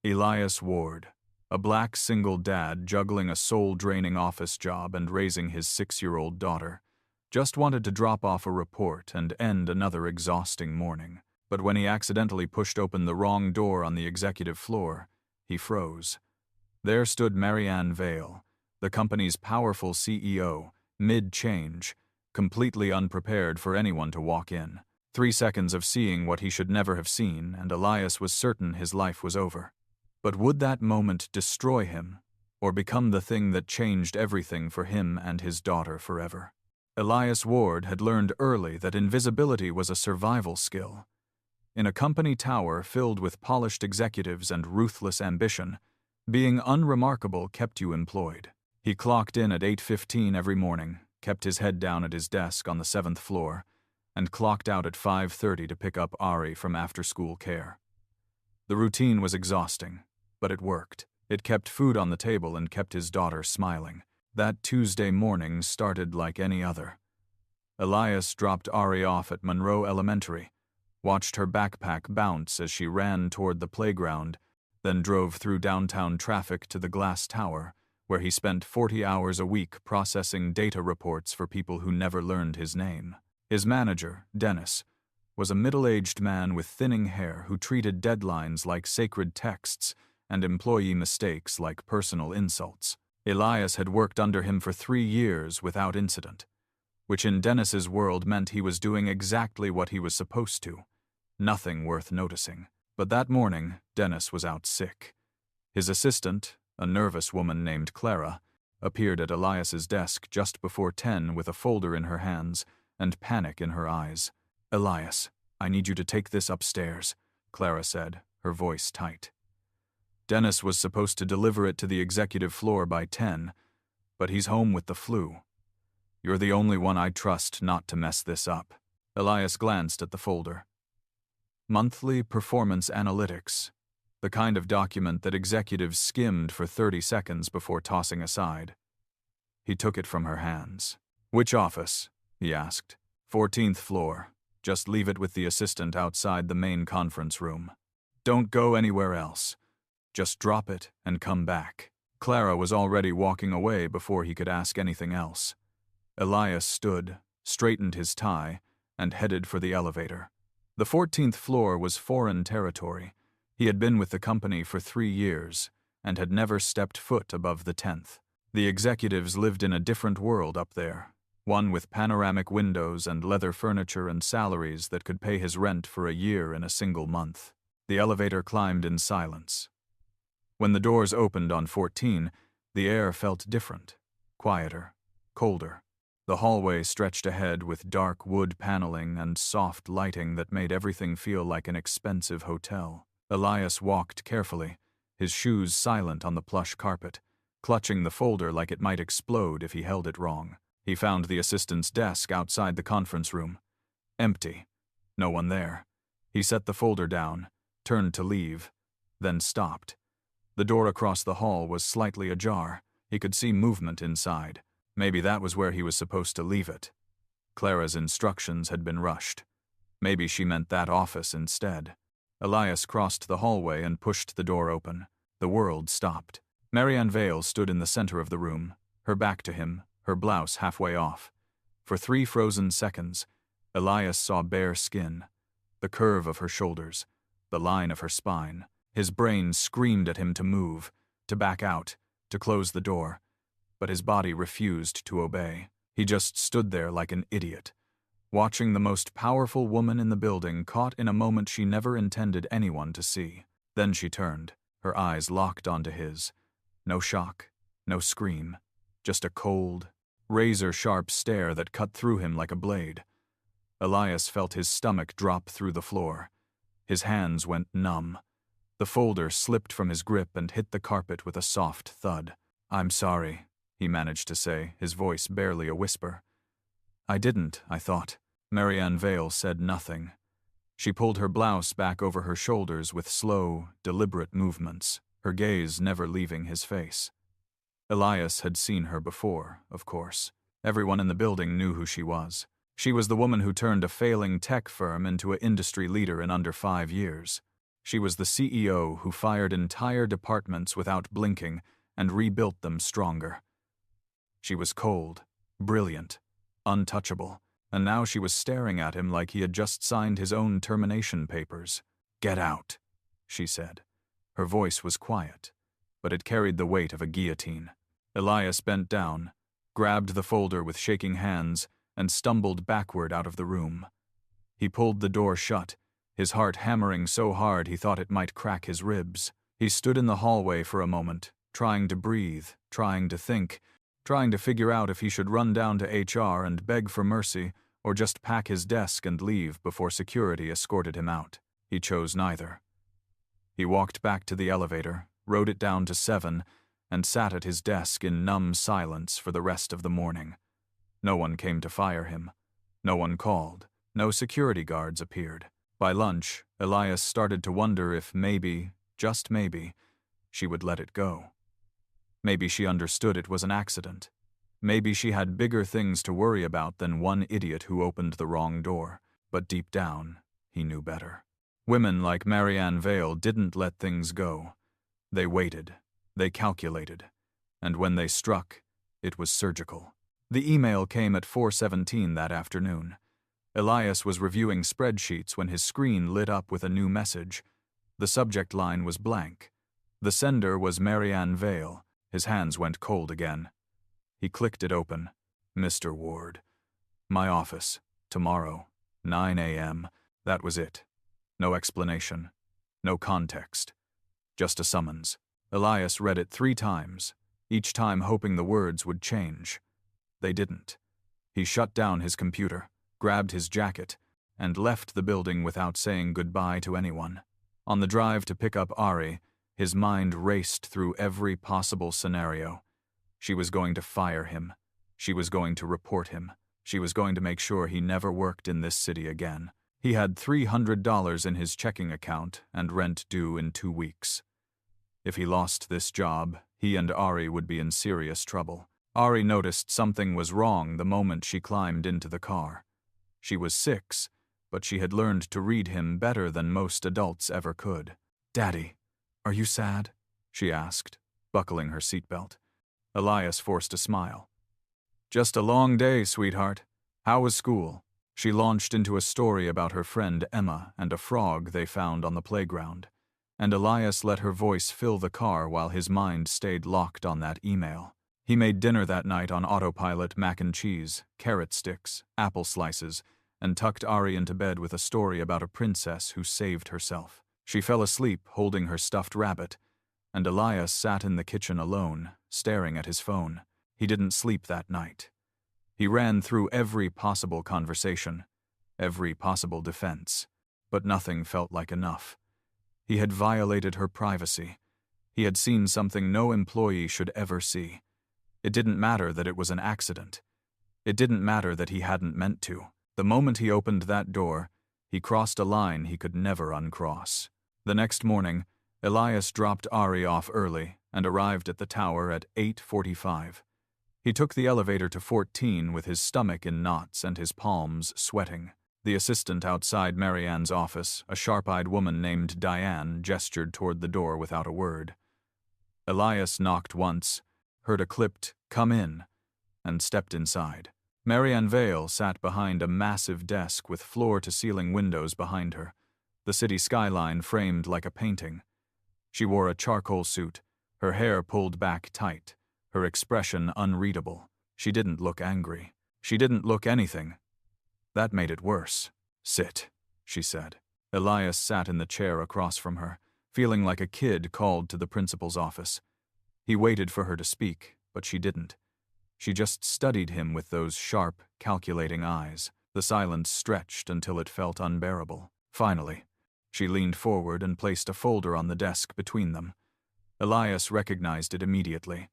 Elias Ward, a black single dad juggling a soul-draining office job and raising his 6-year-old daughter, just wanted to drop off a report and end another exhausting morning. But when he accidentally pushed open the wrong door on the executive floor, he froze. There stood Marianne Vale, the company's powerful CEO, mid-change, completely unprepared for anyone to walk in. 3 seconds of seeing what he should never have seen, and Elias was certain his life was over. But would that moment destroy him, or become the thing that changed everything for him and his daughter forever? Elias Ward had learned early that invisibility was a survival skill. In a company tower filled with polished executives and ruthless ambition, being unremarkable kept you employed. He clocked in at 8:15 every morning, kept his head down at his desk on the 7th floor, and clocked out at 5:30 to pick up Ari from after-school care. The routine was exhausting, but it worked. It kept food on the table and kept his daughter smiling. That Tuesday morning started like any other. Elias dropped Ari off at Monroe Elementary, watched her backpack bounce as she ran toward the playground, then drove through downtown traffic to the glass tower, where he spent 40 hours a week processing data reports for people who never learned his name. His manager, Dennis, was a middle-aged man with thinning hair who treated deadlines like sacred texts and employee mistakes like personal insults. Elias had worked under him for 3 years without incident, which in Dennis's world meant he was doing exactly what he was supposed to. Nothing worth noticing. But that morning, Dennis was out sick. His assistant, a nervous woman named Clara, appeared at Elias's desk just before 10 with a folder in her hands and panic in her eyes. "Elias, I need you to take this upstairs," Clara said, her voice tight. Dennis was supposed to deliver it to the executive floor by 10, but he's home with the flu. "You're the only one I trust not to mess this up." Elias glanced at the folder. Monthly performance analytics, the kind of document that executives skimmed for 30 seconds before tossing aside. He took it from her hands. "Which office?" he asked. 14th floor. Just leave it with the assistant outside the main conference room. Don't go anywhere else. Just drop it and come back." Clara was already walking away before he could ask anything else. Elias stood, straightened his tie, and headed for the elevator. The 14th floor was foreign territory. He had been with the company for 3 years and had never stepped foot above the 10th. The executives lived in a different world up there, one with panoramic windows and leather furniture and salaries that could pay his rent for a year in a single month. The elevator climbed in silence. When the doors opened on 14, the air felt different, quieter, colder. The hallway stretched ahead with dark wood paneling and soft lighting that made everything feel like an expensive hotel. Elias walked carefully, his shoes silent on the plush carpet, clutching the folder like it might explode if he held it wrong. He found the assistant's desk outside the conference room. Empty. No one there. He set the folder down, turned to leave, then stopped. The door across the hall was slightly ajar. He could see movement inside. Maybe that was where he was supposed to leave it. Clara's instructions had been rushed. Maybe she meant that office instead. Elias crossed the hallway and pushed the door open. The world stopped. Marianne Vale stood in the center of the room, her back to him, her blouse halfway off. For 3 frozen seconds, Elias saw bare skin, the curve of her shoulders, the line of her spine. His brain screamed at him to move, to back out, to close the door. But his body refused to obey. He just stood there like an idiot, watching the most powerful woman in the building caught in a moment she never intended anyone to see. Then she turned, her eyes locked onto his. No shock, no scream, just a cold, razor-sharp stare that cut through him like a blade. Elias felt his stomach drop through the floor. His hands went numb. The folder slipped from his grip and hit the carpet with a soft thud. "I'm sorry," he managed to say, his voice barely a whisper. "I didn't, I thought." Marianne Vale said nothing. She pulled her blouse back over her shoulders with slow, deliberate movements, her gaze never leaving his face. Elias had seen her before, of course. Everyone in the building knew who she was. She was the woman who turned a failing tech firm into an industry leader in under 5 years. She was the CEO who fired entire departments without blinking and rebuilt them stronger. She was cold, brilliant, untouchable, and now she was staring at him like he had just signed his own termination papers. "Get out," she said. Her voice was quiet, but it carried the weight of a guillotine. Elias bent down, grabbed the folder with shaking hands, and stumbled backward out of the room. He pulled the door shut, his heart hammering so hard he thought it might crack his ribs. He stood in the hallway for a moment, trying to breathe, trying to think, trying to figure out if he should run down to HR and beg for mercy or just pack his desk and leave before security escorted him out. He chose neither. He walked back to the elevator, rode it down to 7, and sat at his desk in numb silence for the rest of the morning. No one came to fire him. No one called. No security guards appeared. By lunch, Elias started to wonder if maybe, just maybe, she would let it go. Maybe she understood it was an accident. Maybe she had bigger things to worry about than one idiot who opened the wrong door. But deep down, he knew better. Women like Marianne Vale didn't let things go. They waited. They calculated. And when they struck, it was surgical. The email came at 4:17 that afternoon. Elias was reviewing spreadsheets when his screen lit up with a new message. The subject line was blank. The sender was Marianne Vale. His hands went cold again. He clicked it open. "Mr. Ward. My office. Tomorrow. 9 a.m. That was it. No explanation. No context. Just a summons. Elias read it 3 times, each time hoping the words would change. They didn't. He shut down his computer, grabbed his jacket, and left the building without saying goodbye to anyone. On the drive to pick up Ari, his mind raced through every possible scenario. She was going to fire him. She was going to report him. She was going to make sure he never worked in this city again. He had $300 in his checking account and rent due in 2 weeks. If he lost this job, he and Ari would be in serious trouble. Ari noticed something was wrong the moment she climbed into the car. She was 6, but she had learned to read him better than most adults ever could. "Daddy, are you sad?" she asked, buckling her seatbelt. Elias forced a smile. "Just a long day, sweetheart. How was school?" She launched into a story about her friend Emma and a frog they found on the playground, and Elias let her voice fill the car while his mind stayed locked on that email. He made dinner that night on autopilot: mac and cheese, carrot sticks, apple slices, and tucked Ari into bed with a story about a princess who saved herself. She fell asleep holding her stuffed rabbit, and Elias sat in the kitchen alone, staring at his phone. He didn't sleep that night. He ran through every possible conversation, every possible defense, but nothing felt like enough. He had violated her privacy. He had seen something no employee should ever see. It didn't matter that it was an accident. It didn't matter that he hadn't meant to. The moment he opened that door, he crossed a line he could never uncross. The next morning, Elias dropped Ari off early and arrived at the tower at 8:45. He took the elevator to 14 with his stomach in knots and his palms sweating. The assistant outside Marianne's office, a sharp-eyed woman named Diane, gestured toward the door without a word. Elias knocked once, heard a clipped "come in," and stepped inside. Marianne Vale sat behind a massive desk with floor-to-ceiling windows behind her, the city skyline framed like a painting. She wore a charcoal suit, her hair pulled back tight, her expression unreadable. She didn't look angry. She didn't look anything. That made it worse. "Sit," she said. Elias sat in the chair across from her, feeling like a kid called to the principal's office. He waited for her to speak, but she didn't. She just studied him with those sharp, calculating eyes. The silence stretched until it felt unbearable. Finally, she leaned forward and placed a folder on the desk between them. Elias recognized it immediately.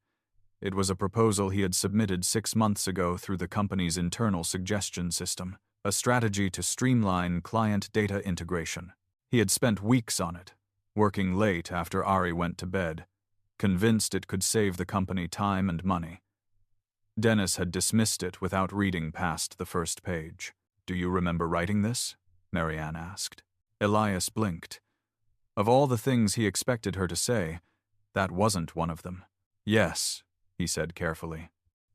It was a proposal he had submitted 6 months ago through the company's internal suggestion system, a strategy to streamline client data integration. He had spent weeks on it, working late after Ari went to bed, convinced it could save the company time and money. Dennis had dismissed it without reading past the first page. "Do you remember writing this?" Marianne asked. Elias blinked. Of all the things he expected her to say, that wasn't one of them. "Yes," he said carefully.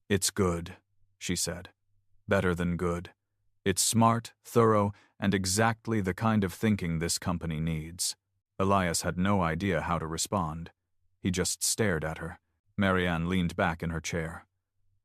"It's good," she said. "Better than good. It's smart, thorough, and exactly the kind of thinking this company needs." Elias had no idea how to respond. He just stared at her. Marianne leaned back in her chair.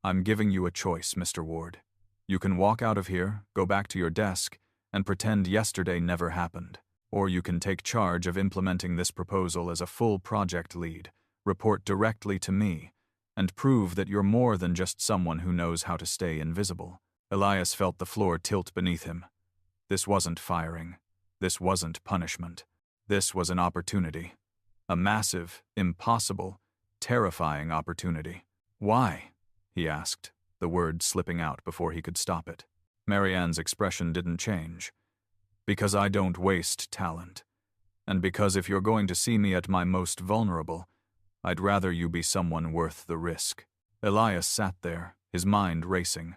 "I'm giving you a choice, Mr. Ward. You can walk out of here, go back to your desk, and pretend yesterday never happened. Or you can take charge of implementing this proposal as a full project lead, report directly to me, and prove that you're more than just someone who knows how to stay invisible." Elias felt the floor tilt beneath him. This wasn't firing. This wasn't punishment. This was an opportunity. A massive, impossible, terrifying opportunity. "Why?" he asked, the word slipping out before he could stop it. Marianne's expression didn't change. "Because I don't waste talent. And because if you're going to see me at my most vulnerable, I'd rather you be someone worth the risk." Elias sat there, his mind racing.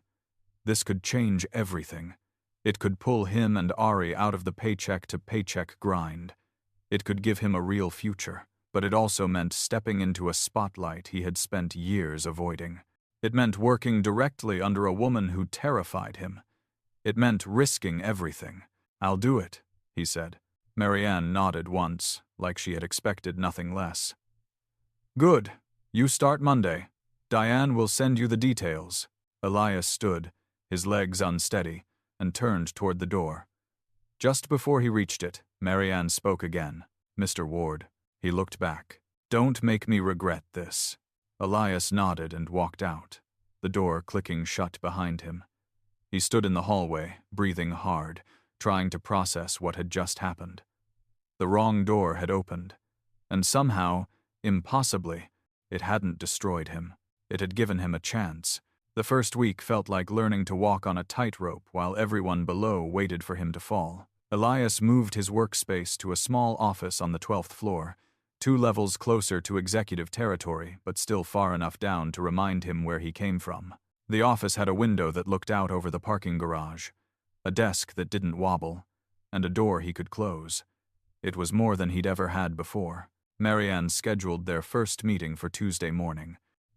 This could change everything. It could pull him and Ari out of the paycheck-to-paycheck grind. It could give him a real future, but it also meant stepping into a spotlight he had spent years avoiding. It meant working directly under a woman who terrified him. It meant risking everything. "I'll do it," he said. Marianne nodded once, like she had expected nothing less. "Good. You start Monday. Diane will send you the details." Elias stood, his legs unsteady, and turned toward the door. Just before he reached it, Marianne spoke again. "Mr. Ward." He looked back. "Don't make me regret this." Elias nodded and walked out, the door clicking shut behind him. He stood in the hallway, breathing hard, trying to process what had just happened. The wrong door had opened, and somehow, impossibly, it hadn't destroyed him. It had given him a chance. The first week felt like learning to walk on a tightrope while everyone below waited for him to fall. Elias moved his workspace to a small office on the 12th floor, 2 levels closer to executive territory, but still far enough down to remind him where he came from. The office had a window that looked out over the parking garage, a desk that didn't wobble, and a door he could close. It was more than he'd ever had before. Marianne scheduled their first meeting for Tuesday morning.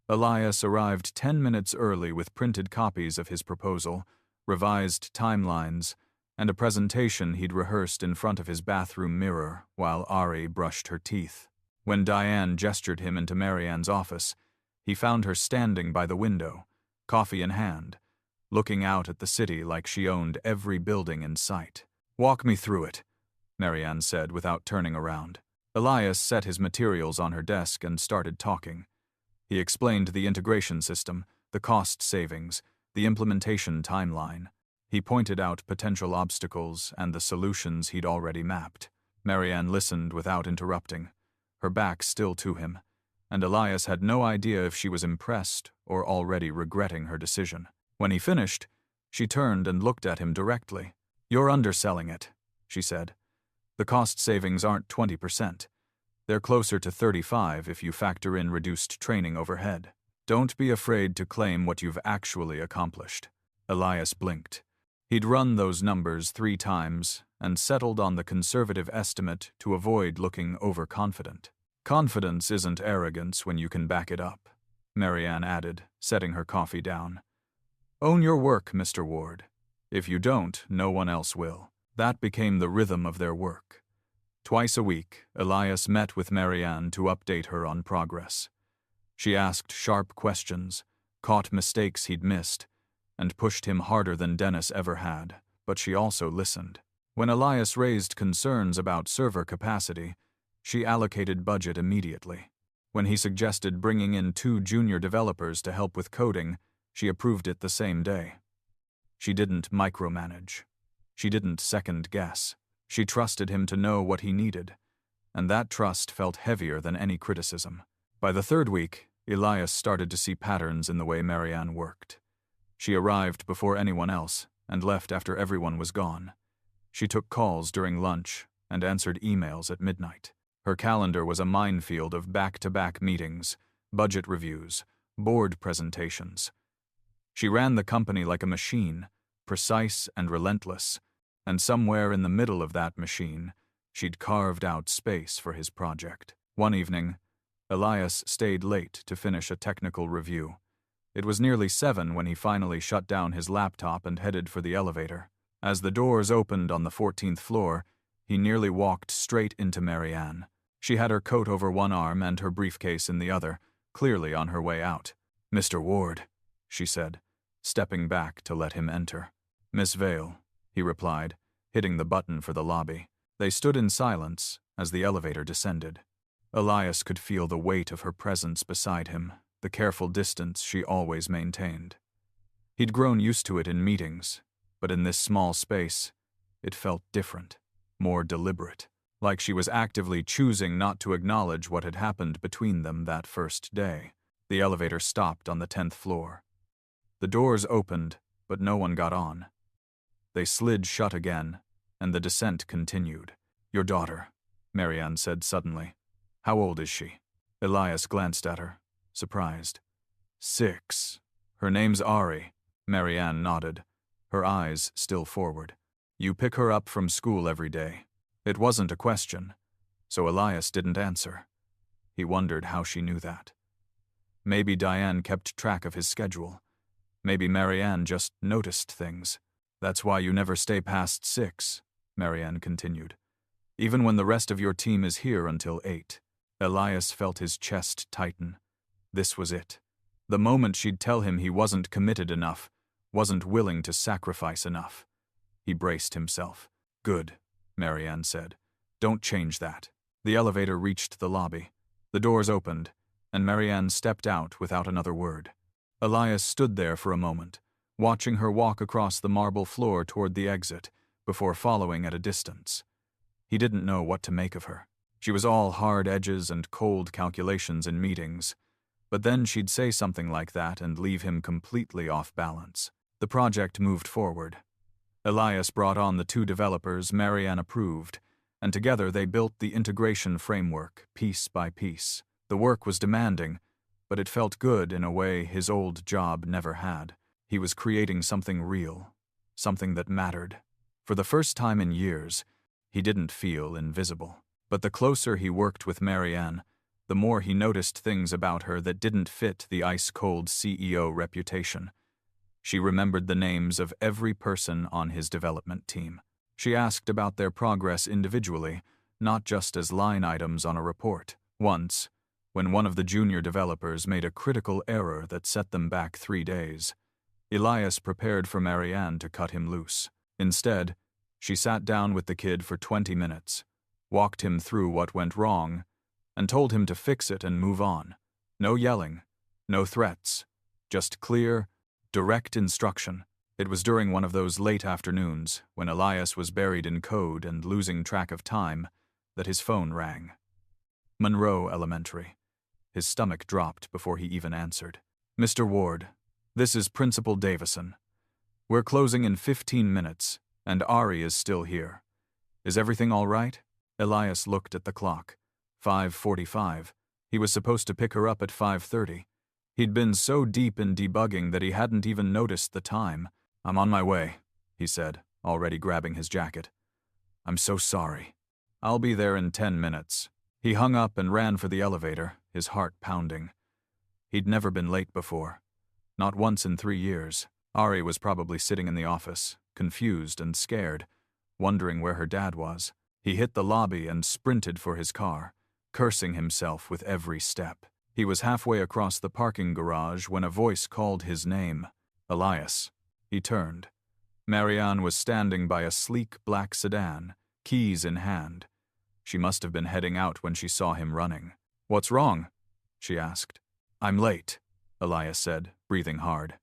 Elias arrived 10 minutes early with printed copies of his proposal, revised timelines, and a presentation he'd rehearsed in front of his bathroom mirror while Ari brushed her teeth. When Diane gestured him into Marianne's office, he found her standing by the window, coffee in hand, looking out at the city like she owned every building in sight. "Walk me through it," Marianne said without turning around. Elias set his materials on her desk and started talking. He explained the integration system, the cost savings, the implementation timeline. He pointed out potential obstacles and the solutions he'd already mapped. Marianne listened without interrupting, her back still to him, and Elias had no idea if she was impressed or already regretting her decision. When he finished, she turned and looked at him directly. "You're underselling it," she said. "The cost savings aren't 20%. They're closer to 35% if you factor in reduced training overhead. Don't be afraid to claim what you've actually accomplished." Elias blinked. He'd run those numbers 3 times and settled on the conservative estimate to avoid looking overconfident. "Confidence isn't arrogance when you can back it up," Marianne added, setting her coffee down. "Own your work, Mr. Ward. If you don't, no one else will." That became the rhythm of their work. Twice a week, Elias met with Marianne to update her on progress. She asked sharp questions, caught mistakes he'd missed, and pushed him harder than Dennis ever had, but she also listened. When Elias raised concerns about server capacity, she allocated budget immediately. When he suggested bringing in 2 junior developers to help with coding, she approved it the same day. She didn't micromanage. She didn't second-guess. She trusted him to know what he needed, and that trust felt heavier than any criticism. By the 3rd week, Elias started to see patterns in the way Marianne worked. She arrived before anyone else and left after everyone was gone. She took calls during lunch and answered emails at midnight. Her calendar was a minefield of back-to-back meetings, budget reviews, board presentations. She ran the company like a machine, precise and relentless, and somewhere in the middle of that machine, She'd carved out space for his project. One evening, Elias stayed late to finish a technical review. It was nearly 7 when he finally shut down his laptop and headed for the elevator. As the doors opened on the 14th floor, he nearly walked straight into Marianne. She had her coat over one arm and her briefcase in the other, clearly on her way out. "Mr. Ward," she said, stepping back to let him enter. "Miss Vale," he replied, hitting the button for the lobby. They stood in silence as the elevator descended. Elias could feel the weight of her presence beside him, the careful distance she always maintained. He'd grown used to it in meetings, but in this small space, it felt different, more deliberate, like she was actively choosing not to acknowledge what had happened between them that first day. The elevator stopped on the 10th floor. The doors opened, but no one got on. They slid shut again, and the descent continued. "Your daughter," Marianne said suddenly. "How old is she?" Elias glanced at her, surprised. 6. Her name's Ari. Marianne nodded, her eyes still forward. "You pick her up from school every day." It wasn't a question, so Elias didn't answer. He wondered how she knew that. Maybe Diane kept track of his schedule. Maybe Marianne just noticed things. "That's why you never stay past 6, Marianne continued. "Even when the rest of your team is here until 8. Elias felt his chest tighten. This was it. The moment she'd tell him he wasn't committed enough, wasn't willing to sacrifice enough. He braced himself. "Good," Marianne said. "Don't change that." The elevator reached the lobby. The doors opened, and Marianne stepped out without another word. Elias stood there for a moment, watching her walk across the marble floor toward the exit, before following at a distance. He didn't know what to make of her. She was all hard edges and cold calculations in meetings, but then she'd say something like that and leave him completely off balance. The project moved forward. Elias brought on the 2 developers Marianne approved, and together they built the integration framework, piece by piece. The work was demanding, but it felt good in a way his old job never had. He was creating something real, something that mattered. For the first time in years, he didn't feel invisible. But the closer he worked with Marianne, the more he noticed things about her that didn't fit the ice-cold CEO reputation. She remembered the names of every person on his development team. She asked about their progress individually, not just as line items on a report. Once, when one of the junior developers made a critical error that set them back 3 days, Elias prepared for Marianne to cut him loose. Instead, she sat down with the kid for 20 minutes, walked him through what went wrong, and told him to fix it and move on. No yelling, no threats, just clear, direct instruction. It was during one of those late afternoons, when Elias was buried in code and losing track of time, that his phone rang. Monroe Elementary. His stomach dropped before he even answered. "Mr. Ward, this is Principal Davison. We're closing in 15 minutes, and Ari is still here. Is everything all right?" Elias looked at the clock. 5:45. He was supposed to pick her up at 5:30. He'd been so deep in debugging that he hadn't even noticed the time. "I'm on my way," he said, already grabbing his jacket. "I'm so sorry. I'll be there in 10 minutes. He hung up and ran for the elevator, his heart pounding. He'd never been late before. Not once in 3 years. Ari was probably sitting in the office, confused and scared, wondering where her dad was. He hit the lobby and sprinted for his car, cursing himself with every step. He was halfway across the parking garage when a voice called his name. "Elias." He turned. Marianne was standing by a sleek black sedan, keys in hand. She must have been heading out when she saw him running. "What's wrong?" she asked. "I'm late," Elias said, breathing hard.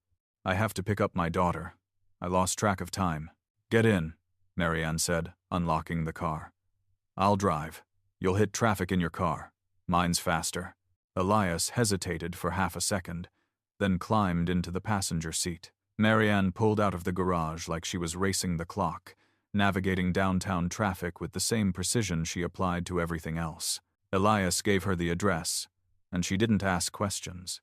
"I have to pick up my daughter. I lost track of time." "Get in," Marianne said, unlocking the car. "I'll drive. You'll hit traffic in your car. Mine's faster." Elias hesitated for half a second, then climbed into the passenger seat. Marianne pulled out of the garage like she was racing the clock, navigating downtown traffic with the same precision she applied to everything else. Elias gave her the address, and she didn't ask questions.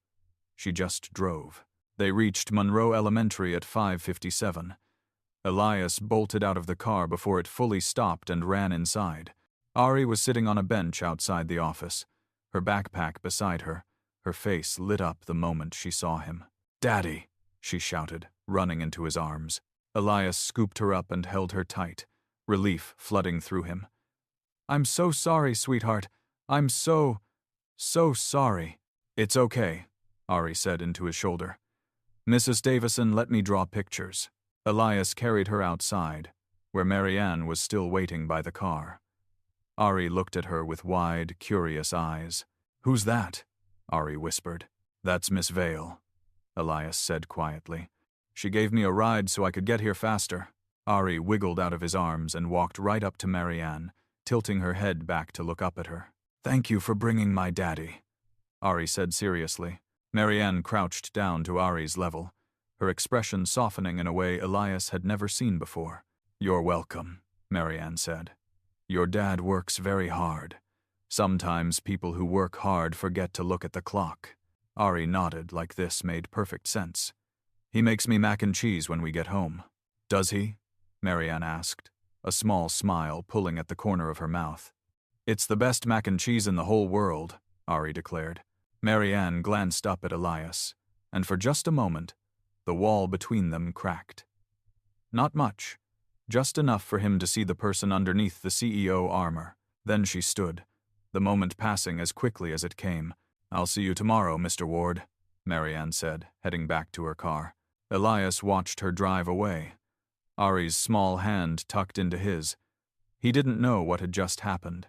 She just drove. They reached Monroe Elementary at 5:57. Elias bolted out of the car before it fully stopped and ran inside. Ari was sitting on a bench outside the office, her backpack beside her. Her face lit up the moment she saw him. "Daddy!" she shouted, running into his arms. Elias scooped her up and held her tight, relief flooding through him. "I'm so sorry, sweetheart. I'm so sorry." "It's okay," Ari said into his shoulder. "Mrs. Davison let me draw pictures." Elias carried her outside, where Marianne was still waiting by the car. Ari looked at her with wide, curious eyes. "Who's that?" Ari whispered. "That's Miss Vale," Elias said quietly. "She gave me a ride so I could get here faster." Ari wiggled out of his arms and walked right up to Marianne, tilting her head back to look up at her. "Thank you for bringing my daddy," Ari said seriously. Marianne crouched down to Ari's level, her expression softening in a way Elias had never seen before. "You're welcome," Marianne said. "Your dad works very hard. Sometimes people who work hard forget to look at the clock." Ari nodded like this made perfect sense. "He makes me mac and cheese when we get home." "Does he?" Marianne asked, a small smile pulling at the corner of her mouth. "It's the best mac and cheese in the whole world," Ari declared. Marianne glanced up at Elias, and for just a moment, the wall between them cracked. Not much, just enough for him to see the person underneath the CEO armor. Then she stood, the moment passing as quickly as it came. "I'll see you tomorrow, Mr. Ward," Marianne said, heading back to her car. Elias watched her drive away, Ari's small hand tucked into his. He didn't know what had just happened,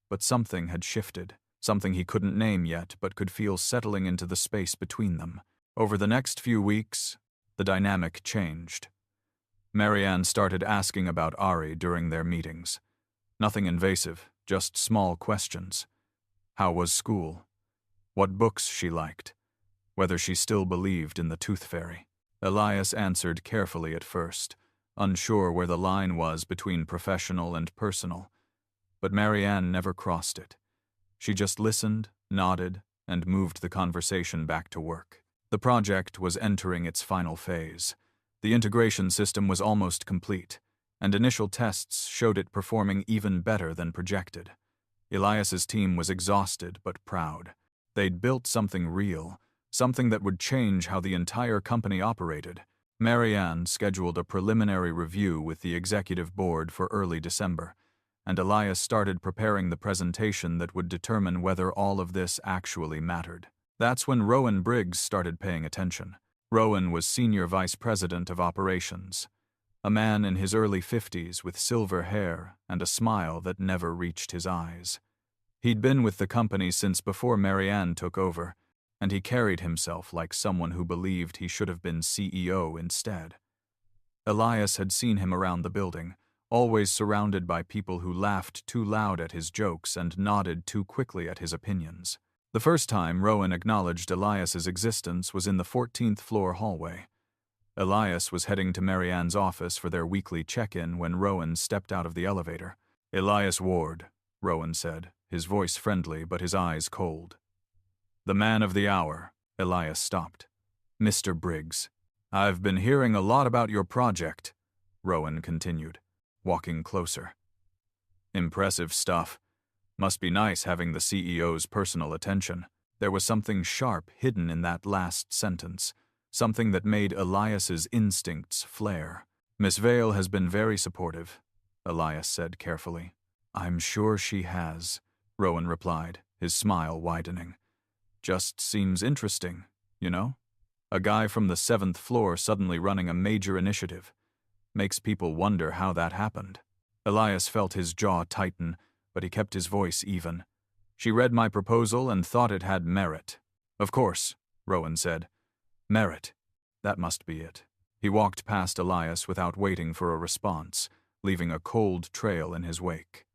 but something had shifted, something he couldn't name yet but could feel settling into the space between them. Over the next few weeks, the dynamic changed. Marianne started asking about Ari during their meetings. Nothing invasive, just small questions. How was school? What books she liked? Whether she still believed in the tooth fairy. Elias answered carefully at first, unsure where the line was between professional and personal. But Marianne never crossed it. She just listened, nodded, and moved the conversation back to work. The project was entering its final phase. The integration system was almost complete, and initial tests showed it performing even better than projected. Elias's team was exhausted but proud. They'd built something real, something that would change how the entire company operated. Marianne scheduled a preliminary review with the executive board for early December, and Elias started preparing the presentation that would determine whether all of this actually mattered. That's when Rowan Briggs started paying attention. Rowan was Senior Vice President of Operations, a man in his early 50s with silver hair and a smile that never reached his eyes. He'd been with the company since before Marianne took over, and he carried himself like someone who believed he should have been CEO instead. Elias had seen him around the building, always surrounded by people who laughed too loud at his jokes and nodded too quickly at his opinions. The first time Rowan acknowledged Elias's existence was in the 14th floor hallway. Elias was heading to Marianne's office for their weekly check-in when Rowan stepped out of the elevator. "Elias Ward," Rowan said, his voice friendly but his eyes cold. "The man of the hour." Elias stopped. "Mr. Briggs, I've been hearing a lot about your project," Rowan continued, walking closer. "Impressive stuff. Must be nice having the CEO's personal attention." There was something sharp hidden in that last sentence, something that made Elias's instincts flare. "Miss Vale has been very supportive," Elias said carefully. "I'm sure she has," Rowan replied, his smile widening. "Just seems interesting, you know? A guy from the 7th floor suddenly running a major initiative. Makes people wonder how that happened." Elias felt his jaw tighten, but he kept his voice even. "She read my proposal and thought it had merit." "Of course," Rowan said. "Merit. That must be it." He walked past Elias without waiting for a response, leaving a cold trail in his wake.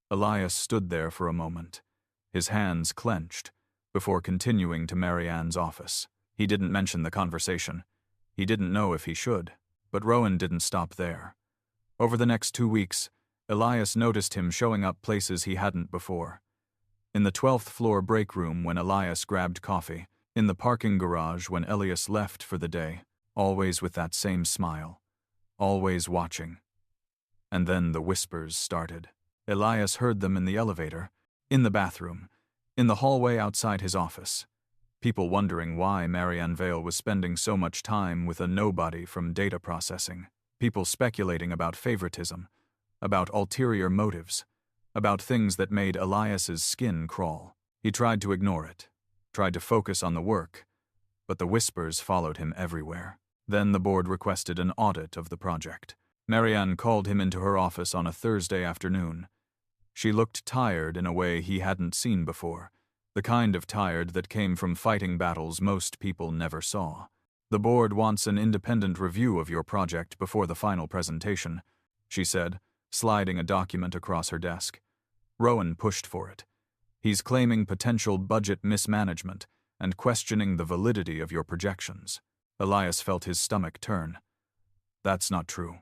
Elias stood there for a moment, his hands clenched, before continuing to Marianne's office. He didn't mention the conversation. He didn't know if he should, but Rowan didn't stop there. Over the next 2 weeks, Elias noticed him showing up places he hadn't before. In the 12th floor break room when Elias grabbed coffee, in the parking garage when Elias left for the day, always with that same smile, always watching. And then the whispers started. Elias heard them in the elevator, in the bathroom, in the hallway outside his office. People wondering why Marianne Vale was spending so much time with a nobody from data processing. People speculating about favoritism, about ulterior motives, about things that made Elias's skin crawl. He tried to ignore it, tried to focus on the work, but the whispers followed him everywhere. Then the board requested an audit of the project. Marianne called him into her office on a Thursday afternoon. She looked tired in a way he hadn't seen before, the kind of tired that came from fighting battles most people never saw. "The board wants an independent review of your project before the final presentation," she said, sliding a document across her desk. Rowan pushed for it. "He's claiming potential budget mismanagement and questioning the validity of your projections." Elias felt his stomach turn. "That's not true.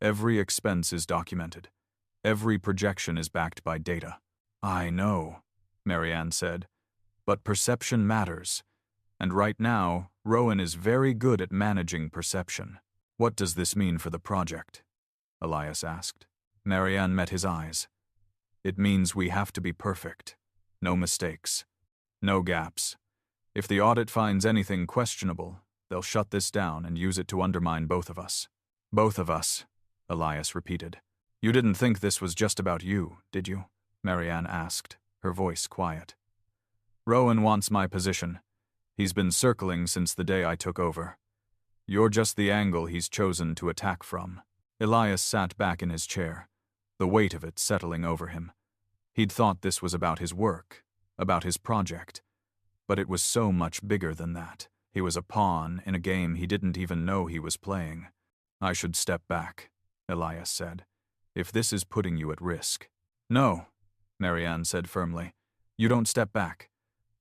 Every expense is documented. Every projection is backed by data." "I know," Marianne said, "but perception matters. And right now, Rowan is very good at managing perception." "What does this mean for the project?" Elias asked. Marianne met his eyes. "It means we have to be perfect. No mistakes. No gaps. If the audit finds anything questionable, they'll shut this down and use it to undermine both of us." "Both of us," Elias repeated. "You didn't think this was just about you, did you?" Marianne asked, her voice quiet. "Rowan wants my position. He's been circling since the day I took over. You're just the angle he's chosen to attack from." Elias sat back in his chair, the weight of it settling over him. He'd thought this was about his work, about his project, but it was so much bigger than that. He was a pawn in a game he didn't even know he was playing. "I should step back," Elias said, "if this is putting you at risk." "No," Marianne said firmly. "You don't step back.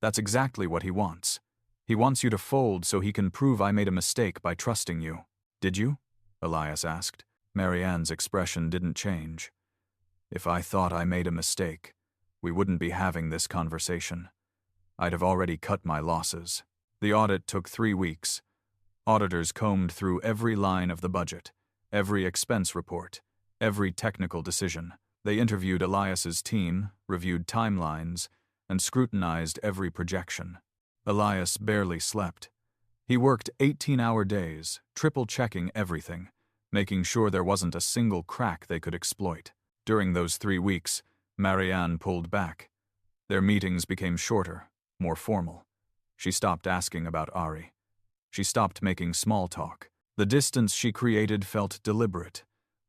That's exactly what he wants. He wants you to fold so he can prove I made a mistake by trusting you." "Did you?" Elias asked. Marianne's expression didn't change. "If I thought I made a mistake, we wouldn't be having this conversation. I'd have already cut my losses." The audit took 3 weeks. Auditors combed through every line of the budget, every expense report, every technical decision. They interviewed Elias's team, reviewed timelines, and scrutinized every projection. Elias barely slept. He worked 18-hour days, triple-checking everything, making sure there wasn't a single crack they could exploit. During those 3 weeks, Marianne pulled back. Their meetings became shorter, more formal. She stopped asking about Ari. She stopped making small talk. The distance she created felt deliberate,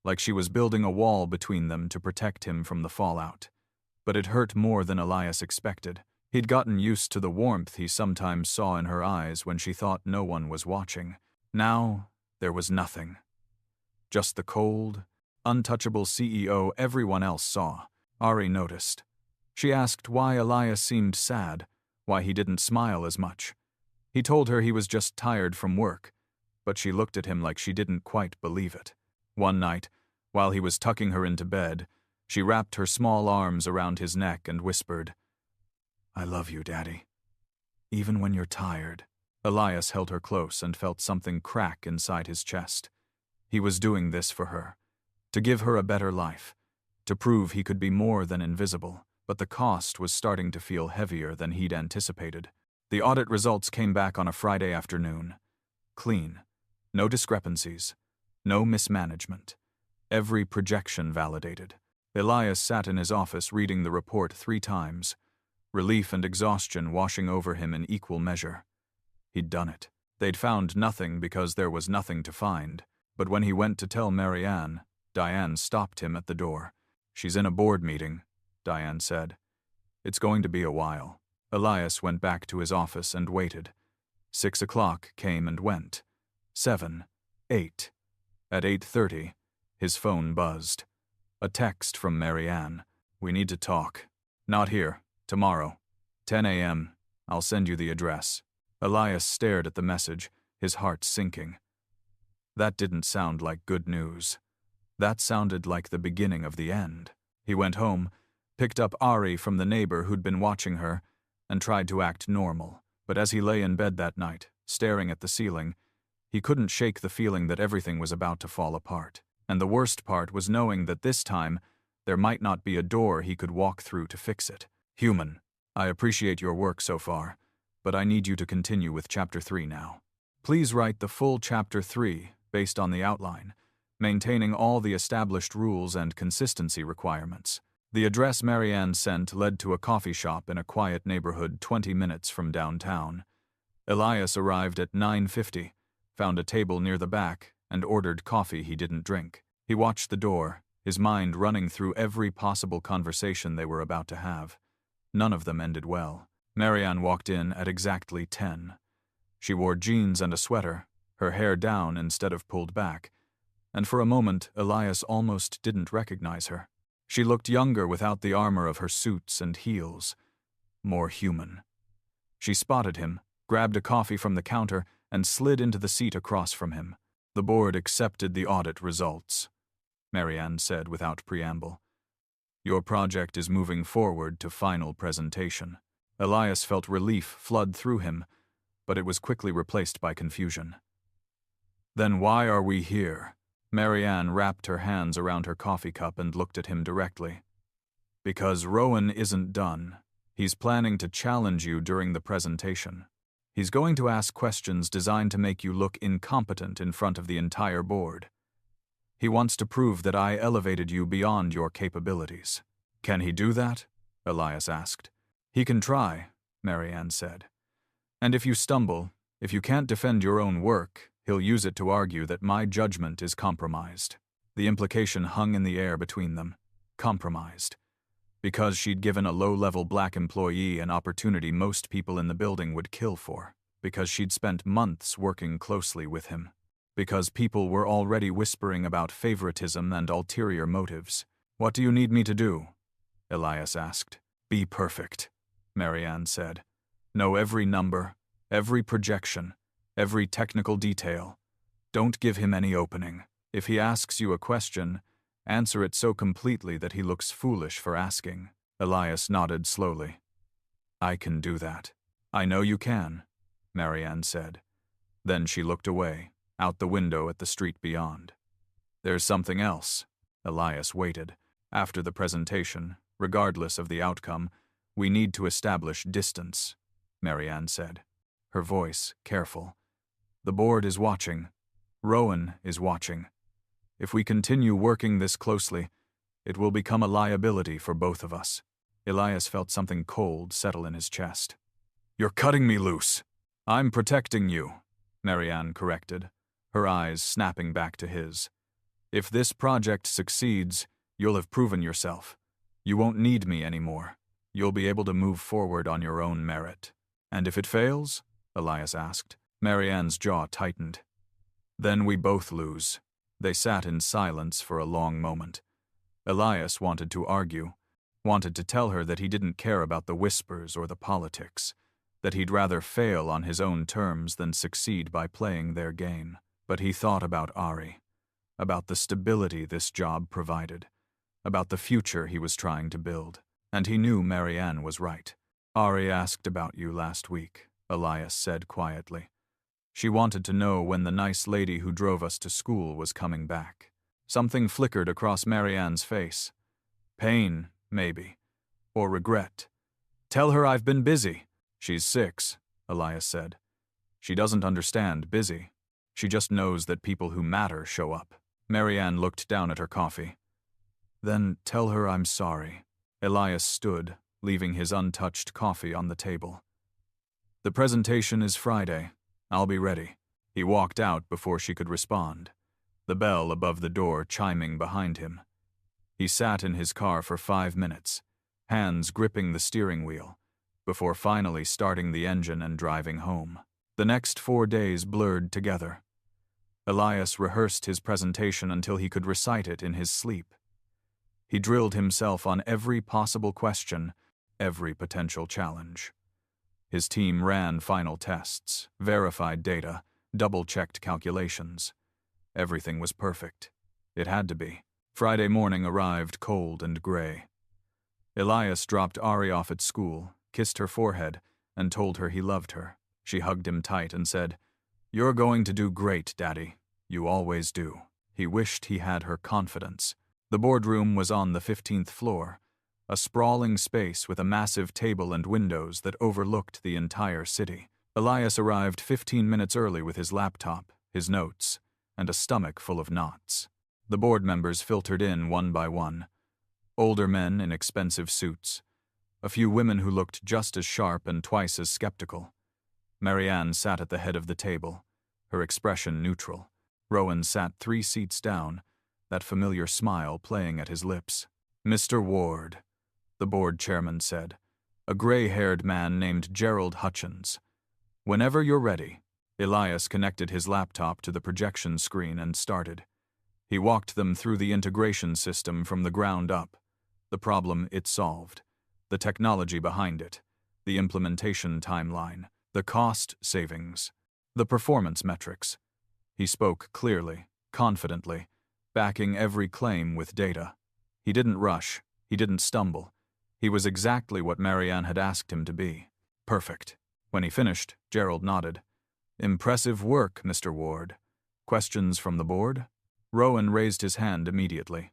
like she was building a wall between them to protect him from the fallout. But it hurt more than Elias expected. He'd gotten used to the warmth he sometimes saw in her eyes when she thought no one was watching. Now, there was nothing. Just the cold, untouchable CEO everyone else saw. Ari noticed. She asked why Elias seemed sad, why he didn't smile as much. He told her he was just tired from work, but she looked at him like she didn't quite believe it. One night, while he was tucking her into bed, she wrapped her small arms around his neck and whispered, "I love you, Daddy. Even when you're tired." Elias held her close and felt something crack inside his chest. He was doing this for her, to give her a better life, to prove he could be more than invisible, but the cost was starting to feel heavier than he'd anticipated. The audit results came back on a Friday afternoon. Clean. No discrepancies. No mismanagement. Every projection validated. Elias sat in his office reading the report 3 times, relief and exhaustion washing over him in equal measure. He'd done it. They'd found nothing because there was nothing to find. But when he went to tell Marianne, Diane stopped him at the door. "She's in a board meeting," Diane said. "It's going to be a while." Elias went back to his office and waited. 6 o'clock came and went. 7, 8. At 8:30, his phone buzzed. A text from Marianne. "We need to talk. Not here. Tomorrow. 10 a.m. I'll send you the address." Elias stared at the message, his heart sinking. That didn't sound like good news. That sounded like the beginning of the end. He went home, picked up Ari from the neighbor who'd been watching her, and tried to act normal. But as he lay in bed that night, staring at the ceiling, he couldn't shake the feeling that everything was about to fall apart. And the worst part was knowing that this time, There might not be a door he could walk through to fix it. Human, I appreciate your work so far, but I need you to continue with Chapter 3 now. Please write the full Chapter 3 based on the outline, maintaining all the established rules and consistency requirements. The address Marianne sent led to a coffee shop in a quiet neighborhood 20 minutes from downtown. Elias arrived at 9:50, found a table near the back, and ordered coffee he didn't drink. He watched the door, his mind running through every possible conversation they were about to have. None of them ended well. Marianne walked in at exactly 10. She wore jeans and a sweater, her hair down instead of pulled back, and for a moment Elias almost didn't recognize her. She looked younger without the armor of her suits and heels. More human. She spotted him, grabbed a coffee from the counter, and slid into the seat across from him. The board accepted the audit results, Marianne said without preamble. Your project is moving forward to final presentation. Elias felt relief flood through him, but it was quickly replaced by confusion. Then why are we here? Marianne wrapped her hands around her coffee cup and looked at him directly. Because Rowan isn't done. He's planning to challenge you during the presentation. He's going to ask questions designed to make you look incompetent in front of the entire board. He wants to prove that I elevated you beyond your capabilities. Can he do that? Elias asked. He can try, Marianne said. And if you stumble, if you can't defend your own work, he'll use it to argue that my judgment is compromised. The implication hung in the air between them. Compromised. Because she'd given a low-level black employee an opportunity most people in the building would kill for. Because she'd spent months working closely with him. Because people were already whispering about favoritism and ulterior motives. What do you need me to do? Elias asked. Be perfect, Marianne said. Know every number, every projection, every technical detail. Don't give him any opening. If he asks you a question, answer it so completely that he looks foolish for asking. Elias nodded slowly. I can do that. I know you can, Marianne said. Then she looked away, out the window at the street beyond. There's something else. Elias waited. After the presentation, regardless of the outcome, we need to establish distance, Marianne said, her voice careful. The board is watching. Rowan is watching. If we continue working this closely, it will become a liability for both of us. Elias felt something cold settle in his chest. You're cutting me loose. I'm protecting you, Marianne corrected, her eyes snapping back to his. If this project succeeds, you'll have proven yourself. You won't need me anymore. You'll be able to move forward on your own merit. And if it fails? Elias asked. Marianne's jaw tightened. Then we both lose. They sat in silence for a long moment. Elias wanted to argue, wanted to tell her that he didn't care about the whispers or the politics, that he'd rather fail on his own terms than succeed by playing their game. But he thought about Ari, about the stability this job provided, about the future he was trying to build, and he knew Marianne was right. Ari asked about you last week, Elias said quietly. She wanted to know when the nice lady who drove us to school was coming back. Something flickered across Marianne's face. Pain, maybe. Or regret. Tell her I've been busy. She's 6, Elias said. She doesn't understand busy. She just knows that people who matter show up. Marianne looked down at her coffee. Then tell her I'm sorry. Elias stood, leaving his untouched coffee on the table. The presentation is Friday. I'll be ready. He walked out before she could respond, the bell above the door chiming behind him. He sat in his car for 5 minutes, hands gripping the steering wheel, before finally starting the engine and driving home. The next 4 days blurred together. Elias rehearsed his presentation until he could recite it in his sleep. He drilled himself on every possible question, every potential challenge. His team ran final tests, verified data, double-checked calculations. Everything was perfect. It had to be. Friday morning arrived cold and gray. Elias dropped Ari off at school, kissed her forehead, and told her he loved her. She hugged him tight and said, "You're going to do great, Daddy. You always do." He wished he had her confidence. The boardroom was on the 15th floor, a sprawling space with a massive table and windows that overlooked the entire city. Elias arrived 15 minutes early with his laptop, his notes, and a stomach full of knots. The board members filtered in one by one. Older men in expensive suits. A few women who looked just as sharp and twice as skeptical. Marianne sat at the head of the table, her expression neutral. Rowan sat 3 seats down, that familiar smile playing at his lips. "Mr. Ward," the board chairman said, a gray-haired man named Gerald Hutchins. "Whenever you're ready." Elias connected his laptop to the projection screen and started. He walked them through the integration system from the ground up, the problem it solved, the technology behind it, the implementation timeline, the cost savings, the performance metrics. He spoke clearly, confidently, backing every claim with data. He didn't rush, he didn't stumble. He was exactly what Marianne had asked him to be. Perfect. When he finished, Gerald nodded. "Impressive work, Mr. Ward. Questions from the board?" Rowan raised his hand immediately.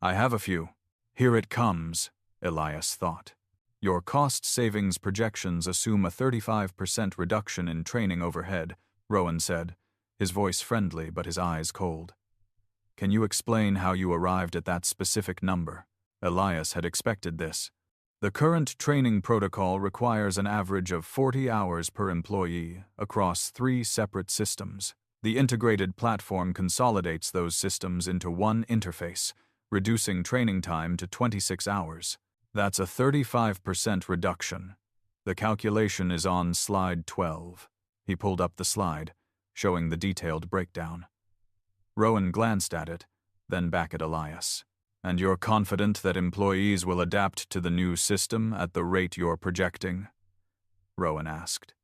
"I have a few." "Here it comes," Elias thought. "Your cost savings projections assume a 35% reduction in training overhead," Rowan said, his voice friendly but his eyes cold. "Can you explain how you arrived at that specific number?" Elias had expected this. "The current training protocol requires an average of 40 hours per employee across 3 separate systems. The integrated platform consolidates those systems into one interface, reducing training time to 26 hours. That's a 35% reduction. The calculation is on slide 12. He pulled up the slide, showing the detailed breakdown. Rowan glanced at it, then back at Elias. "And you're confident that employees will adapt to the new system at the rate you're projecting?" Rowan asked.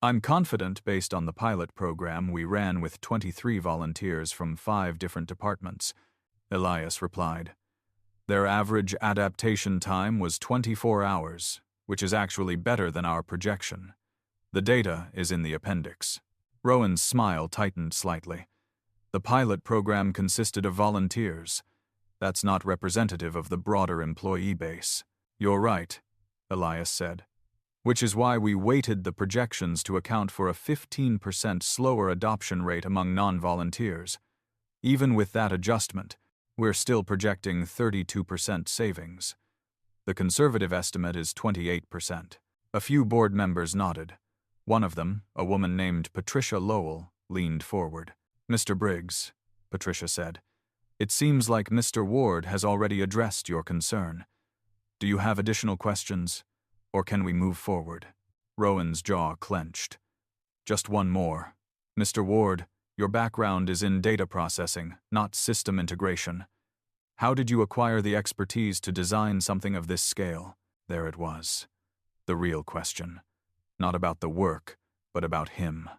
"I'm confident based on the pilot program we ran with 23 volunteers from 5 different departments," Elias replied. "Their average adaptation time was 24 hours, which is actually better than our projection. The data is in the appendix." Rowan's smile tightened slightly. "The pilot program consisted of volunteers. That's not representative of the broader employee base." "You're right," Elias said. "Which is why we weighted the projections to account for a 15% slower adoption rate among non-volunteers. Even with that adjustment, we're still projecting 32% savings. The conservative estimate is 28%. A few board members nodded. One of them, a woman named Patricia Lowell, leaned forward. "Mr. Briggs," Patricia said, "it seems like Mr. Ward has already addressed your concern. Do you have additional questions, or can we move forward?" Rowan's jaw clenched. "Just one more. Mr. Ward, your background is in data processing, not system integration. How did you acquire the expertise to design something of this scale?" There it was. The real question. Not about the work, but about him.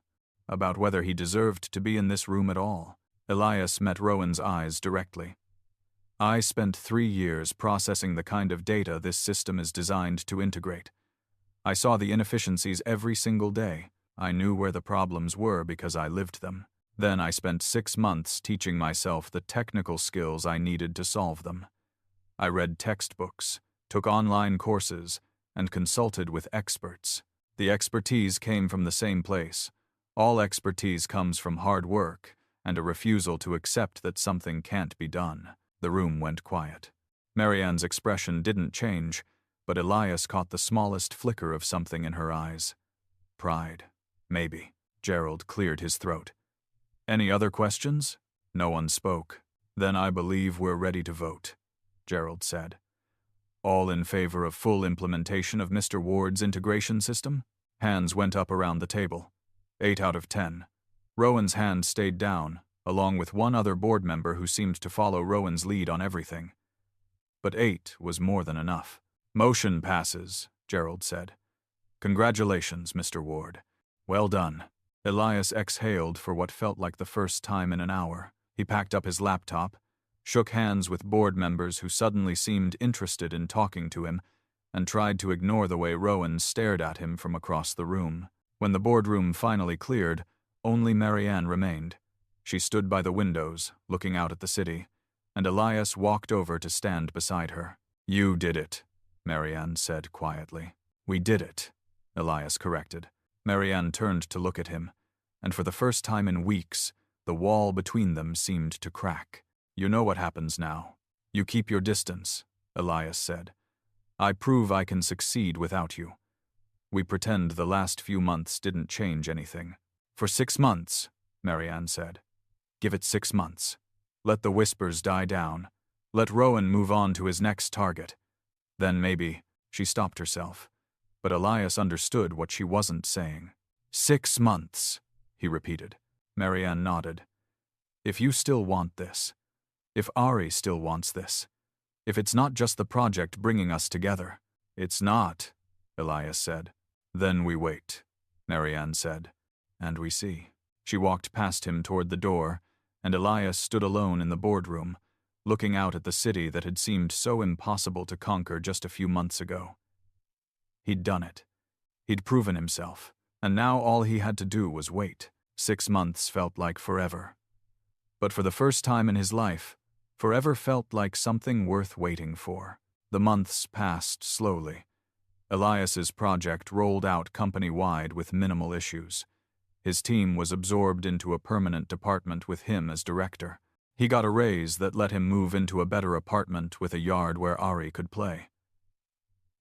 About whether he deserved to be in this room at all. Elias met Rowan's eyes directly. "I spent 3 years processing the kind of data this system is designed to integrate. I saw the inefficiencies every single day. I knew where the problems were because I lived them. Then I spent 6 months teaching myself the technical skills I needed to solve them. I read textbooks, took online courses, and consulted with experts. The expertise came from the same place. All expertise comes from hard work and a refusal to accept that something can't be done." The room went quiet. Marianne's expression didn't change, but Elias caught the smallest flicker of something in her eyes. Pride, maybe. Gerald cleared his throat. "Any other questions?" No one spoke. "Then I believe we're ready to vote," Gerald said. "All in favor of full implementation of Mr. Ward's integration system?" Hands went up around the table. 8 out of 10. Rowan's hand stayed down, along with one other board member who seemed to follow Rowan's lead on everything. But 8 was more than enough. "Motion passes," Gerald said. "Congratulations, Mr. Ward. Well done." Elias exhaled for what felt like the first time in an hour. He packed up his laptop, shook hands with board members who suddenly seemed interested in talking to him, and tried to ignore the way Rowan stared at him from across the room. When the boardroom finally cleared, only Marianne remained. She stood by the windows, looking out at the city, and Elias walked over to stand beside her. "You did it," Marianne said quietly. "We did it," Elias corrected. Marianne turned to look at him, and for the first time in weeks, the wall between them seemed to crack. "You know what happens now. You keep your distance," Elias said. "I prove I can succeed without you. We pretend the last few months didn't change anything." "For 6 months," Marianne said. "Give it 6 months. Let the whispers die down. Let Rowan move on to his next target. Then maybe—" She stopped herself, but Elias understood what she wasn't saying. 6 months, he repeated. Marianne nodded. "If you still want this, if Ari still wants this, if it's not just the project bringing us together." "It's not," Elias said. "Then we wait," Marianne said. "And we see." She walked past him toward the door, and Elias stood alone in the boardroom, looking out at the city that had seemed so impossible to conquer just a few months ago. He'd done it. He'd proven himself, and now all he had to do was wait. 6 months felt like forever. But for the first time in his life, forever felt like something worth waiting for. The months passed slowly. Elias's project rolled out company-wide with minimal issues. His team was absorbed into a permanent department with him as director. He got a raise that let him move into a better apartment with a yard where Ari could play.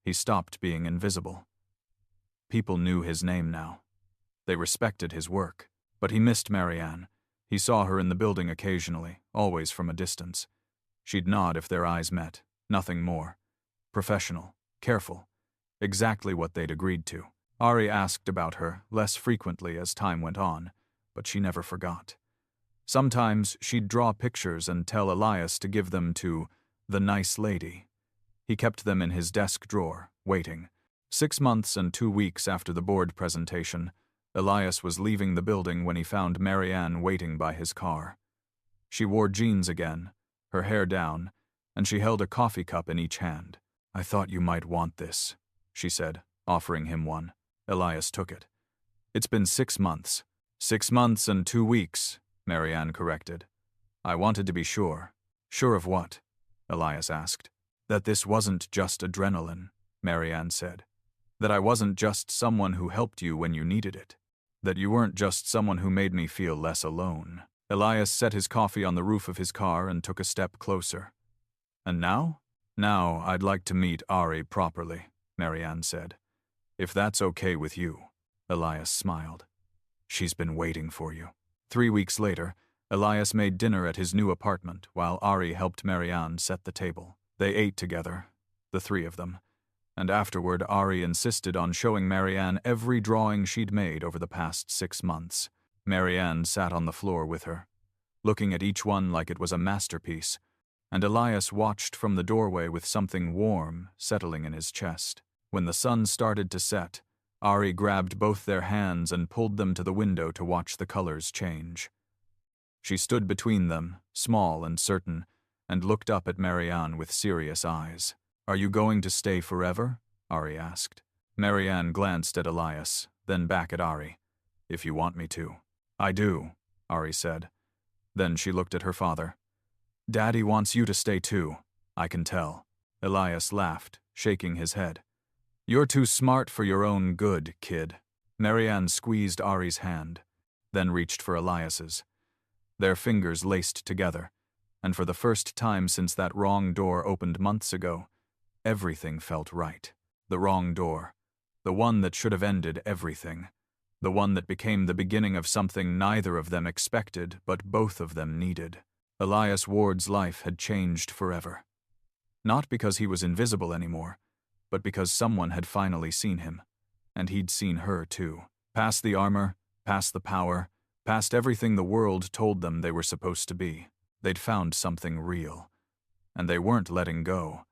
He stopped being invisible. People knew his name now. They respected his work. But he missed Marianne. He saw her in the building occasionally, always from a distance. She'd nod if their eyes met, nothing more. Professional, careful, exactly what they'd agreed to. Ari asked about her less frequently as time went on, but she never forgot. Sometimes she'd draw pictures and tell Elias to give them to the nice lady. He kept them in his desk drawer, waiting. 6 months and 2 weeks after the board presentation, Elias was leaving the building when he found Marianne waiting by his car. She wore jeans again, her hair down, and she held a coffee cup in each hand. "I thought you might want this," she said, offering him one. Elias took it. "It's been 6 months. 6 months and 2 weeks, Marianne corrected. "I wanted to be sure." "Sure of what?" Elias asked. "That this wasn't just adrenaline," Marianne said. "That I wasn't just someone who helped you when you needed it. That you weren't just someone who made me feel less alone." Elias set his coffee on the roof of his car and took a step closer. "And now? Now I'd like to meet Ari properly," Marianne said. "If that's okay with you." Elias smiled. "She's been waiting for you." 3 weeks later, Elias made dinner at his new apartment while Ari helped Marianne set the table. They ate together, the 3 of them, and afterward Ari insisted on showing Marianne every drawing she'd made over the past 6 months. Marianne sat on the floor with her, looking at each one like it was a masterpiece, and Elias watched from the doorway with something warm settling in his chest. When the sun started to set, Ari grabbed both their hands and pulled them to the window to watch the colors change. She stood between them, small and certain, and looked up at Marianne with serious eyes. "Are you going to stay forever?" Ari asked. Marianne glanced at Elias, then back at Ari. "If you want me to." "I do," Ari said. Then she looked at her father. "Daddy wants you to stay too, I can tell." Elias laughed, shaking his head. "You're too smart for your own good, kid." Marianne squeezed Ari's hand, then reached for Elias's. Their fingers laced together, and for the first time since that wrong door opened months ago, everything felt right. The wrong door. The one that should have ended everything. The one that became the beginning of something neither of them expected, but both of them needed. Elias Ward's life had changed forever. Not because he was invisible anymore, but because someone had finally seen him. And he'd seen her too. Past the armor, past the power, past everything the world told them they were supposed to be. They'd found something real. And they weren't letting go.